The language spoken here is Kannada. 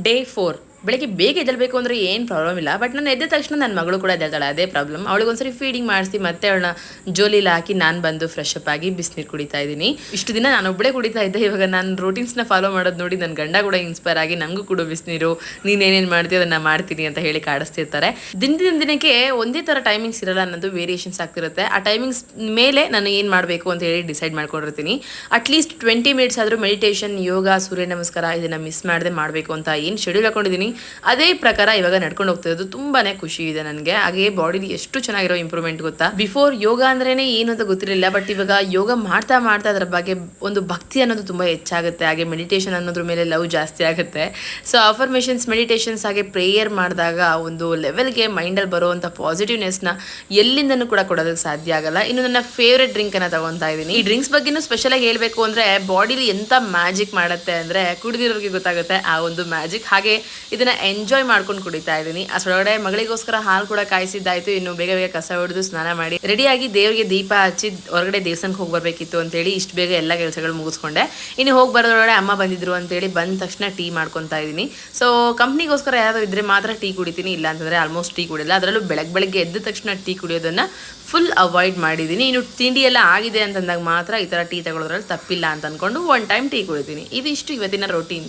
ಡೇ 4 ಬೆಳಗ್ಗೆ ಬೇಗ ಎದ್ದೇಳಬೇಕು ಅಂದರೆ ಏನು ಪ್ರಾಬ್ಲಮ್ ಇಲ್ಲ. ಬಟ್ ನಾನು ಎದ್ದ ತಕ್ಷಣ ನನ್ನ ಮಗಳು ಕೂಡ ಎದ್ದೇಳ್ತಾಳೆ, ಅದೇ ಪ್ರಾಬ್ಲಮ್. ಅವಳಿಗೊಂದ್ಸರಿ ಫೀಡಿಂಗ್ ಮಾಡಿಸಿ ಮತ್ತೆ ಅವಳನ್ನ ಜೋಲಿಲಿ ಹಾಕಿ ನಾನು ಬಂದು ಫ್ರೆಶ್ ಅಪ್ ಆಗಿ ಬಿಸಿನೀರು ಕುಡಿತಾ ಇದ್ದೀನಿ. ಇಷ್ಟು ದಿನ ನಾನು ಒಬ್ಬಳೇ ಕುಡಿತಾ ಇದ್ದೆ. ಇವಾಗ ನಾನು ರೂಟೀನ್ಸ್ನ ಫಾಲೋ ಮಾಡೋದು ನೋಡಿ ನನ್ನ ಗಂಡ ಕೂಡ ಇನ್ಸ್ಪೈರ್ ಆಗಿ ನನಗೂ ಕೊಡು ಬಿಸಿನೀರು, ನೀನೇನೇನು ಮಾಡ್ತೀವಿ ಅದನ್ನು ಮಾಡ್ತೀನಿ ಅಂತ ಹೇಳಿ ಕಾಡಿಸ್ತಿರ್ತಾರೆ. ದಿನದಿಂದ ದಿನಕ್ಕೆ ಒಂದೇ ಥರ ಟೈಮಿಂಗ್ಸ್ ಇರಲ್ಲ, ಅನ್ನೋದು ವೇರಿಯೇಷನ್ಸ್ ಆಗ್ತಿರುತ್ತೆ. ಆ ಟೈಮಿಂಗ್ಸ್ ಮೇಲೆ ನಾನು ಏನು ಮಾಡಬೇಕು ಅಂತ ಹೇಳಿ ಡಿಸೈಡ್ ಮಾಡ್ಕೊಂಡಿರ್ತೀನಿ. ಅಟ್ಲೀಸ್ಟ್ 20 ಮಿನಿಟ್ಸ್ ಆದರೂ ಮೆಡಿಟೇಷನ್, ಯೋಗ, ಸೂರ್ಯ ನಮಸ್ಕಾರ ಇದನ್ನು ಮಿಸ್ ಮಾಡದೆ ಮಾಡಬೇಕು ಅಂತ ಏನು ಶೆಡ್ಯೂಲ್ ಹಾಕೊಂಡಿದ್ದೀನಿ ಅದೇ ಪ್ರಕಾರ ಇವಾಗ ನಡ್ಕೊಂಡು ಹೋಗ್ತಿರೋದು. ತುಂಬಾನೇ ಖುಷಿ ಇದೆ ನನಗೆ. ಹಾಗೆ ಬಾಡಿಲಿ ಎಷ್ಟು ಚೆನ್ನಾಗಿರೋ ಇಂಪ್ರೂವ್ಮೆಂಟ್ ಗೊತ್ತಾ. ಬಿಫೋರ್ ಯೋಗ ಅಂದ್ರೇನೆ ಏನು ಅಂತ ಗೊತ್ತಿರಲಿಲ್ಲ, ಬಟ್ ಇವಾಗ ಯೋಗ ಮಾಡ್ತಾ ಮಾಡ್ತಾ ಅದರ ಬಗ್ಗೆ ಒಂದು ಭಕ್ತಿ ಅನ್ನೋದು ತುಂಬಾ ಹೆಚ್ಚಾಗುತ್ತೆ. ಹಾಗೆ ಮೆಡಿಟೇಷನ್ ಅನ್ನೋದ್ರ ಮೇಲೆ ಲವ್ ಜಾಸ್ತಿ ಆಗುತ್ತೆ. ಸೊ ಅಫರ್ಮೇಷನ್ಸ್, ಮೆಡಿಟೇಷನ್ಸ್ ಹಾಗೆ ಪ್ರೇಯರ್ ಮಾಡಿದಾಗ ಒಂದು ಲೆವೆಲ್ಗೆ ಮೈಂಡಲ್ಲಿ ಬರುವಂಥ ಪಾಸಿಟಿವ್ನೆಸ್ನ ಎಲ್ಲಿಂದನೂ ಕೂಡ ಕೊಡೋದಕ್ಕೆ ಸಾಧ್ಯ ಆಗಲ್ಲ. ಇನ್ನು ನನ್ನ ಫೇವ್ರೆಟ್ ಡ್ರಿಂಕ್ ಅನ್ನ ತಗೊತಾ ಇದ್ದೀನಿ. ಈ ಡ್ರಿಂಕ್ಸ್ ಬಗ್ಗೆನೂ ಸ್ಪೆಷಲ್ ಆಗಿ ಹೇಳಬೇಕು ಅಂದ್ರೆ ಬಾಡಿಲಿ ಎಂತ ಮ್ಯಾಜಿಕ್ ಮಾಡುತ್ತೆ ಅಂದ್ರೆ ಕುಡಿದಿರೋರಿಗೆ ಗೊತ್ತಾಗುತ್ತೆ ಆ ಒಂದು ಮ್ಯಾಜಿಕ್. ಹಾಗೆ ಇದನ್ನ ಎಂಜಾಯ್ ಮಾಡ್ಕೊಂಡು ಕುಡಿತಾ ಇದ್ದೀನಿ. ಅಷ್ಟೊಳಗಡೆ ಮಗಳಿಗೋಸ್ಕರ ಹಾಲು ಕೂಡ ಕಾಯಿಸಿದ್ದಾಯ್ತು. ಇನ್ನು ಬೇಗ ಬೇಗ ಕಸ ಹೊಡೆದು ಸ್ನಾನ ಮಾಡಿ ರೆಡಿಯಾಗಿ ದೇವರಿಗೆ ದೀಪ ಹಚ್ಚಿ ಹೊರಗಡೆ ದೇವಸ್ಥಾನಕ್ಕೆ ಹೋಗಿ ಬರಬೇಕಿತ್ತು ಅಂತೇಳಿ ಇಷ್ಟು ಬೇಗ ಎಲ್ಲ ಕೆಲಸಗಳು ಮುಗಿಸ್ಕೊಂಡೆ. ಇನ್ನು ಹೋಗಿ ಬರೋದ್ರೊಳಗಡೆ ಅಮ್ಮ ಬಂದಿದ್ರು ಅಂತೇಳಿ ಬಂದ ತಕ್ಷಣ ಟೀ ಮಾಡ್ಕೊತಾ ಇದ್ದೀನಿ. ಸೊ ಕಂಪ್ನಿಗೋಸ್ಕರ ಯಾರಾದರೂ ಇದ್ರೆ ಮಾತ್ರ ಟೀ ಕುಡಿತೀನಿ, ಇಲ್ಲ ಅಂತಂದರೆ ಆಲ್ಮೋಸ್ಟ್ ಟೀ ಕುಡಿಲ್ಲ. ಅದರಲ್ಲೂ ಬೆಳಗ್ಗೆ ಎದ್ದ ತಕ್ಷಣ ಟೀ ಕುಡಿಯೋದನ್ನು ಫುಲ್ ಅವಾಯ್ಡ್ ಮಾಡಿದ್ದೀನಿ. ಇನ್ನು ತಿಂಡಿ ಎಲ್ಲ ಆಗಿದೆ ಅಂತಂದಾಗ ಮಾತ್ರ ಈ ಥರ ಟೀ ತಗೊಳ್ಳೋದ್ರಲ್ಲಿ ತಪ್ಪಿಲ್ಲ ಅಂತ ಅಂದ್ಕೊಂಡು 1 ಟೈಮ್ ಟೀ ಕುಡಿತೀನಿ. ಇದಿಷ್ಟು ಇವತ್ತಿನ ರೊಟೀನ್.